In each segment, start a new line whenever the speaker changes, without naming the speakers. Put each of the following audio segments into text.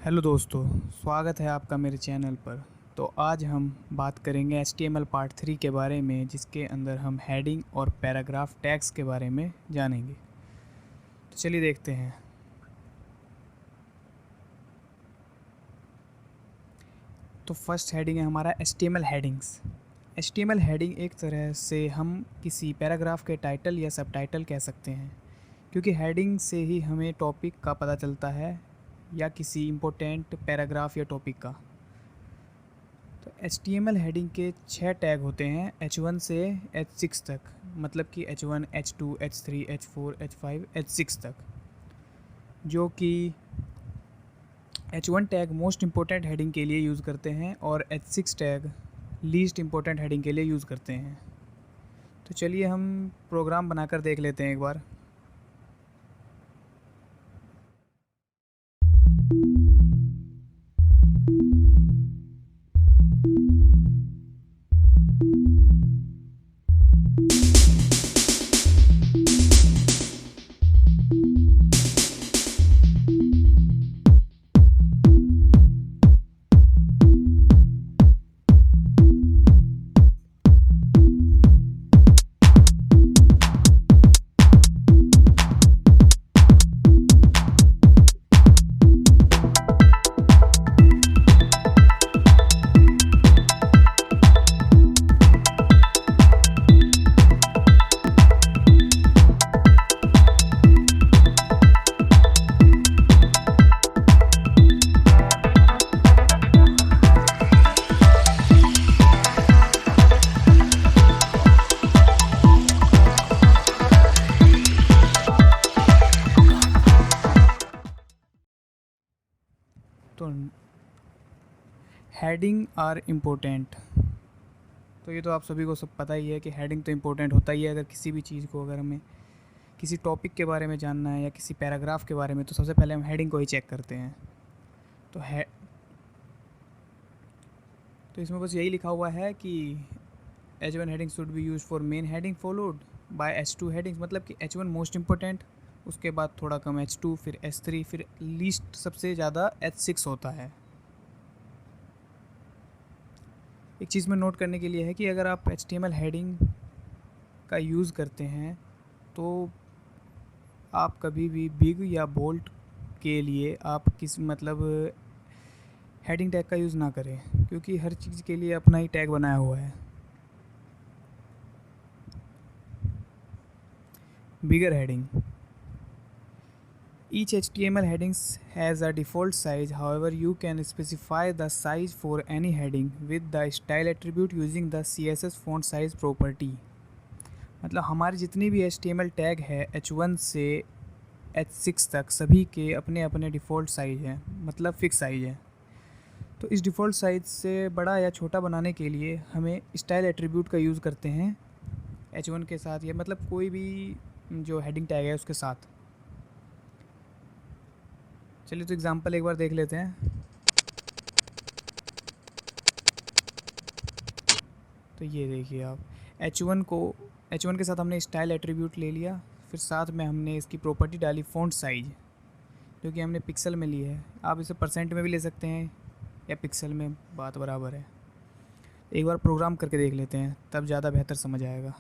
Hello दोस्तों, स्वागत है आपका मेरे चैनल पर। तो आज हम बात करेंगे HTML पार्ट 3 के बारे में, जिसके अंदर हम हेडिंग और पैराग्राफ टैग्स के बारे में जानेंगे। तो चलिए देखते हैं। तो फर्स्ट हेडिंग है हमारा HTML हेडिंग्स। HTML हेडिंग एक तरह से हम किसी पैराग्राफ के टाइटल या सब टाइटल कह सकते हैं, क्योंकि हेडिंग से ही हमें टॉपिक का पता चलता है या किसी इम्पोर्टेंट पैराग्राफ या टॉपिक का। तो HTML हेडिंग के 6 टैग होते हैं H1 से H6 तक, मतलब कि H1, H2, H3, H4, H5, H6 तक, जो कि H1 tag most important heading के लिए यूज़ करते हैं और H6 tag least important heading के लिए यूज़ करते हैं। तो चलिए हम प्रोग्राम बनाकर देख लेते हैं एक बार। तो हेडिंग आर इम्पोर्टेंट। तो ये तो आप सभी को सब पता ही है कि हेडिंग तो इम्पोर्टेंट होता ही है। अगर किसी भी चीज़ को, अगर हमें किसी टॉपिक के बारे में जानना है या किसी पैराग्राफ के बारे में, तो सबसे पहले हम हेडिंग को ही चेक करते हैं। तो इसमें बस यही लिखा हुआ है कि H1 heading should be use for main heading followed by H2 headings, मतलब कि H1 मोस्ट इम्पोर्टेंट, उसके बाद थोड़ा कम H2, फिर H3, फिर लीस्ट सबसे ज़्यादा H6 होता है। एक चीज़ में नोट करने के लिए है कि अगर आप HTML हेडिंग का यूज़ करते हैं तो आप कभी भी बिग या बोल्ड के लिए आप हेडिंग टैग का यूज़ ना करें, क्योंकि हर चीज़ के लिए अपना ही टैग बनाया हुआ है। बिगर heading. Each HTML headings has a default size. However, you can specify the size for any heading with the style attribute using the CSS font size property. मतलब हमारे जितनी भी HTML टैग है H1 से H6 तक, सभी के अपने अपने डिफ़ॉल्ट साइज़ हैं, मतलब फ़िक्स साइज़ है। तो इस डिफ़ॉल्ट साइज़ से बड़ा या छोटा बनाने के लिए हमें स्टाइल एट्रीब्यूट का यूज़ करते हैं H1 के साथ, या मतलब कोई भी जो हेडिंग टैग है उसके साथ। चलिए तो एग्ज़ाम्पल एक बार देख लेते हैं। तो ये देखिए आप, H1 के साथ हमने स्टाइल एट्रीब्यूट ले लिया, फिर साथ में हमने इसकी प्रॉपर्टी डाली फ़ॉन्ट साइज़, जो कि हमने पिक्सल में ली है। आप इसे परसेंट में भी ले सकते हैं या पिक्सल में, बात बराबर है। एक बार प्रोग्राम करके देख लेते हैं, तब ज़्यादा बेहतर समझ आएगा।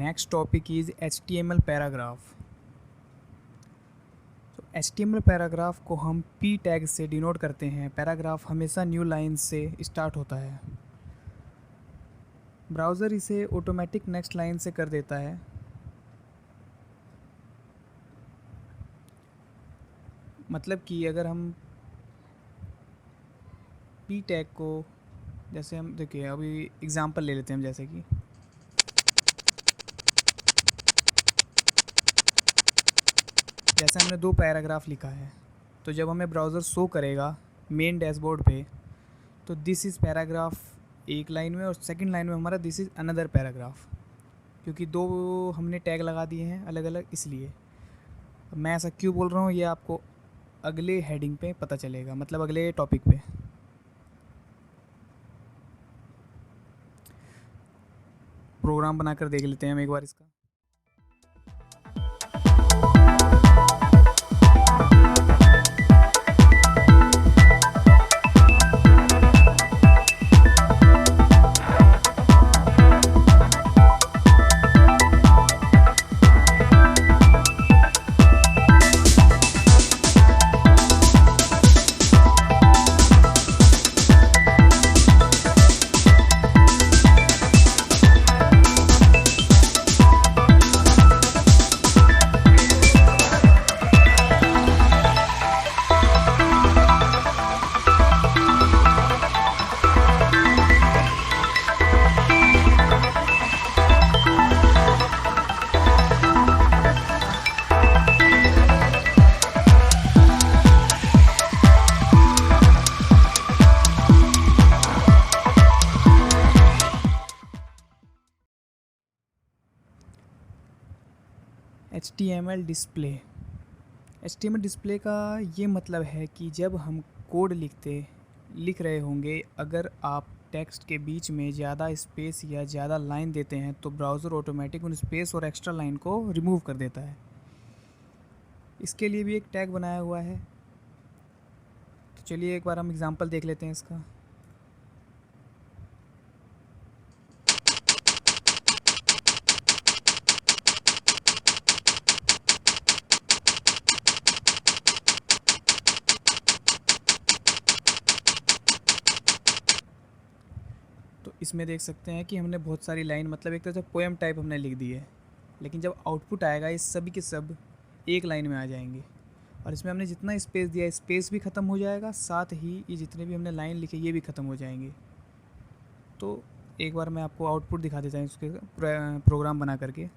Next topic is HTML paragraph. तो HTML पैराग्राफ को हम P टैग से डिनोट करते हैं। पैराग्राफ हमेशा न्यू लाइन से स्टार्ट होता है। ब्राउज़र इसे ऑटोमेटिक नेक्स्ट लाइन से कर देता है। मतलब कि अगर हम P टैग को, जैसे हम देखिए अभी एग्ज़ाम्पल ले लेते हैं हम, जैसे हमने 2 पैराग्राफ लिखा है, तो जब हमें ब्राउज़र शो करेगा मेन डैशबोर्ड पे, तो दिस इज़ पैराग्राफ एक लाइन में और सेकंड लाइन में हमारा दिस इज़ अनदर पैराग्राफ, क्योंकि 2 हमने टैग लगा दिए हैं अलग अलग। इसलिए मैं ऐसा क्यों बोल रहा हूँ, ये आपको अगले हेडिंग पे पता चलेगा, मतलब अगले टॉपिक पे। प्रोग्राम बनाकर देख लेते हैं हम एक बार इसका। HTML डिस्प्ले का ये मतलब है कि जब हम कोड लिख रहे होंगे, अगर आप टेक्स्ट के बीच में ज़्यादा स्पेस या ज़्यादा लाइन देते हैं तो ब्राउज़र ऑटोमेटिक उन स्पेस और एक्स्ट्रा लाइन को रिमूव कर देता है। इसके लिए भी एक टैग बनाया हुआ है। तो चलिए एक बार हम एग्ज़ाम्पल देख लेते हैं इसका। तो इसमें देख सकते हैं कि हमने बहुत सारी लाइन, मतलब एक तरह से पोएम टाइप हमने लिख दी है, लेकिन जब आउटपुट आएगा ये सभी के सब एक लाइन में आ जाएंगे। और इसमें हमने जितना स्पेस दिया, स्पेस भी ख़त्म हो जाएगा, साथ ही ये जितने भी हमने लाइन लिखे ये भी ख़त्म हो जाएंगे। तो एक बार मैं आपको आउटपुट दिखा देता हूँ इसके प्रोग्राम बना करके।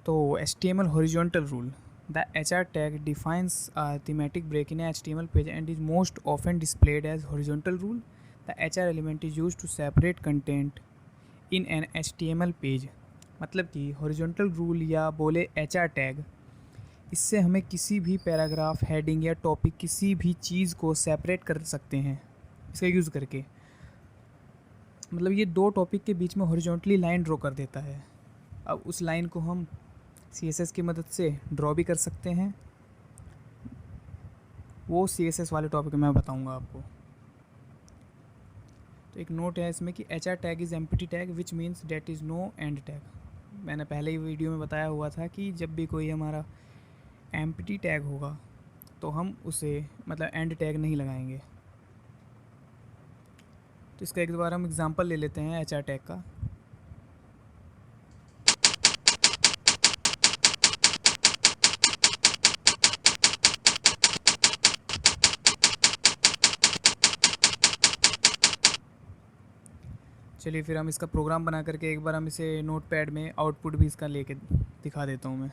तो HTML horizontal rule. The HR tag defines a thematic break in a HTML page and is most often displayed as horizontal rule. The HR element is used to separate content in an HTML page. मतलब कि horizontal rule या बोले HR tag, इससे हमें किसी भी paragraph, heading या topic, किसी भी चीज़ को सेपरेट कर सकते हैं इसका यूज़ करके। मतलब ये 2 टॉपिक के बीच में हॉरिजॉन्टली लाइन ड्रॉ कर देता है। अब उस लाइन को हम CSS की मदद से ड्रॉ भी कर सकते हैं। वो CSS वाले टॉपिक मैं बताऊंगा आपको। तो एक नोट है इसमें कि HR tag is empty tag which means that is no end tag. मैंने पहले ही वीडियो में बताया हुआ था कि जब भी कोई हमारा एम्प्टी टैग होगा तो हम उसे मतलब एंड टैग नहीं लगाएंगे। तो इसका एक बार हम एग्ज़ाम्पल ले लेते हैं HR टैग का। चलिए फिर हम इसका प्रोग्राम बना करके एक बार हम इसे नोटपैड में आउटपुट भी इसका लेके दिखा देता हूँ मैं।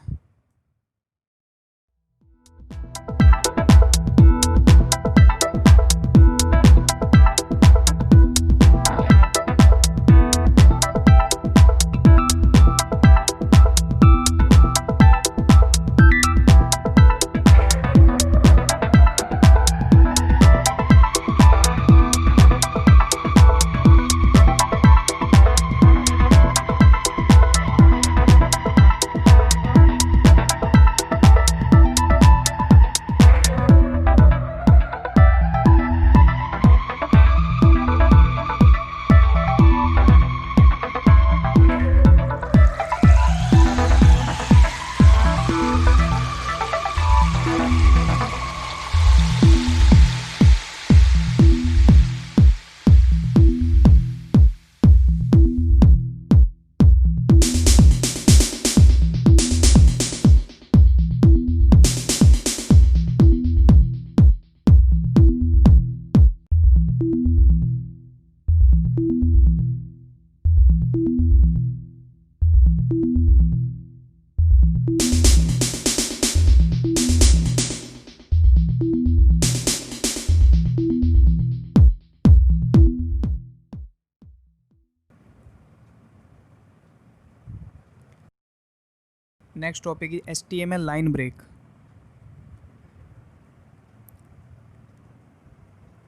Next topic is HTML line break.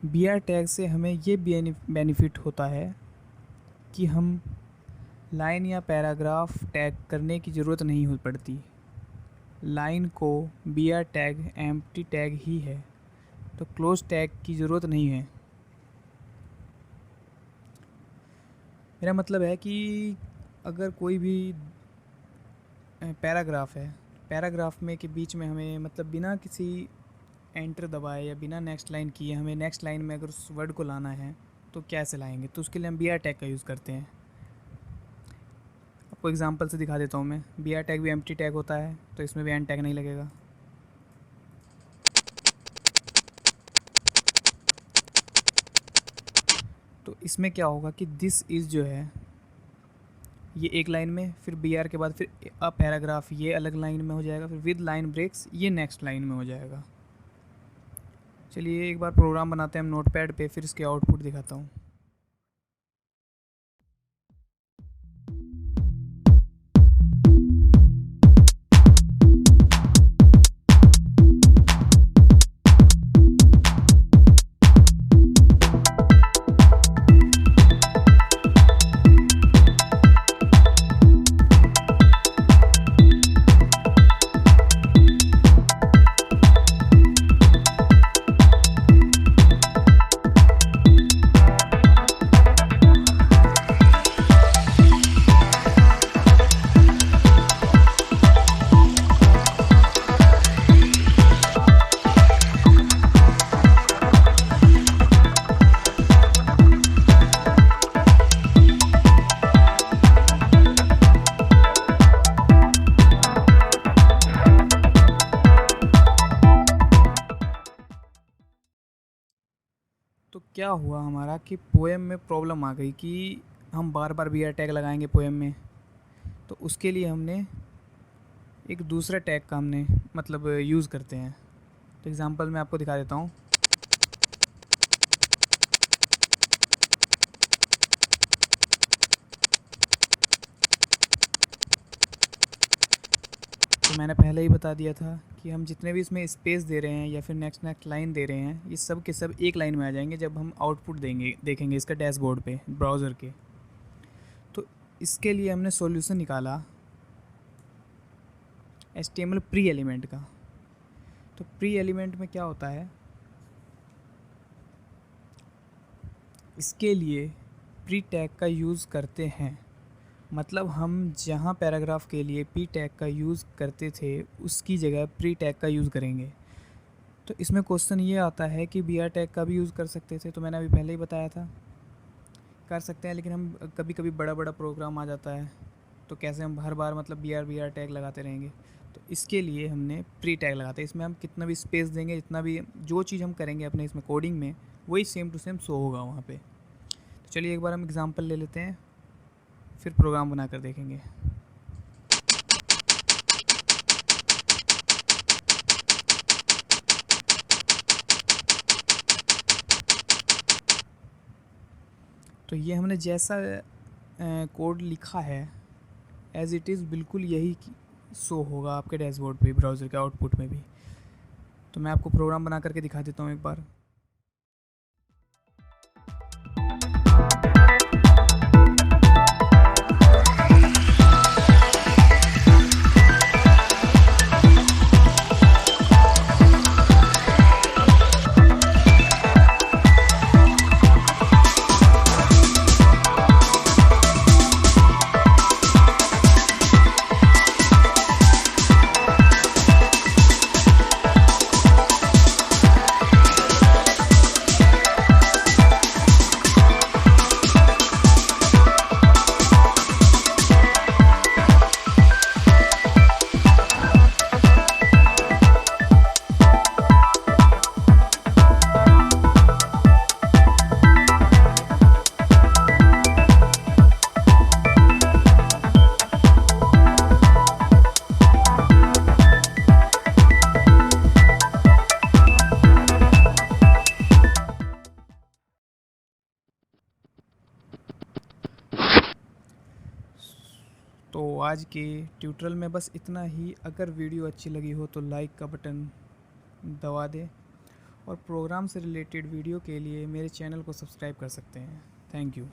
BR tag से हमें ये बेनिफिट होता है कि हम लाइन या पैराग्राफ टैग करने की ज़रूरत नहीं हो पड़ती। लाइन को BR टैग एम्प्टी टैग ही है, तो क्लोज टैग की ज़रूरत नहीं है। मेरा मतलब है कि अगर कोई भी पैराग्राफ है, पैराग्राफ में के बीच में हमें मतलब बिना किसी एंटर दबाए या बिना नेक्स्ट लाइन किए हमें नेक्स्ट लाइन में अगर उस वर्ड को लाना है तो कैसे लाएंगे, तो उसके लिए हम BR टैग का यूज़ करते हैं। आपको एग्जांपल से दिखा देता हूँ मैं। BR टैग भी एम्प्टी टैग होता है, तो इसमें भी एंड टैग नहीं लगेगा। तो इसमें क्या होगा कि दिस इज़ जो है ये एक लाइन में, फिर BR के बाद फिर अ पैराग्राफ ये अलग लाइन में हो जाएगा, फिर विद लाइन ब्रेक्स ये नेक्स्ट लाइन में हो जाएगा। चलिए एक बार प्रोग्राम बनाते हैं हम नोटपैड पे, फिर इसके आउटपुट दिखाता हूँ। तो क्या हुआ हमारा कि पोएम में प्रॉब्लम आ गई कि हम बार बार BR टैग लगाएंगे पोएम में, तो उसके लिए हमने एक दूसरा टैग का हमने मतलब यूज़ करते हैं। तो एग्ज़ाम्पल मैं आपको दिखा देता हूँ। तो मैंने पहले ही बता दिया था कि हम जितने भी इसमें स्पेस दे रहे हैं या फिर नेक्स्ट लाइन दे रहे हैं, ये सब के सब एक लाइन में आ जाएंगे जब हम आउटपुट देखेंगे इसका डैशबोर्ड पे ब्राउज़र के। तो इसके लिए हमने सॉल्यूशन निकाला HTML प्री एलिमेंट का। तो प्री एलिमेंट में क्या होता है, इसके लिए प्री टैग का यूज़ करते हैं। मतलब हम जहाँ पैराग्राफ के लिए पी टैग का यूज़ करते थे उसकी जगह प्री टैग का यूज़ करेंगे। तो इसमें क्वेश्चन ये आता है कि BR टैग का भी यूज़ कर सकते थे, तो मैंने अभी पहले ही बताया था कर सकते हैं, लेकिन हम कभी कभी बड़ा प्रोग्राम आ जाता है तो कैसे हम हर बार मतलब BR टैग लगाते रहेंगे। तो इसके लिए हमने प्री टैग लगाते हैं। इसमें हम कितना भी स्पेस देंगे, जितना भी जो चीज़ हम करेंगे अपने इसमें कोडिंग में, वही सेम टू सेम शो होगा वहाँ पे। तो चलिए एक बार हम एग्ज़ाम्पल ले लेते हैं, फिर प्रोग्राम बना कर देखेंगे। तो ये हमने जैसा कोड लिखा है एज़ इट इज़ बिल्कुल यही शो होगा आपके डैशबोर्ड पे, ब्राउज़र के आउटपुट में भी। तो मैं आपको प्रोग्राम बना करके दिखा देता हूँ एक बार। तो आज के ट्यूटोरियल में बस इतना ही। अगर वीडियो अच्छी लगी हो तो लाइक का बटन दबा दें, और प्रोग्राम से रिलेटेड वीडियो के लिए मेरे चैनल को सब्सक्राइब कर सकते हैं। Thank you.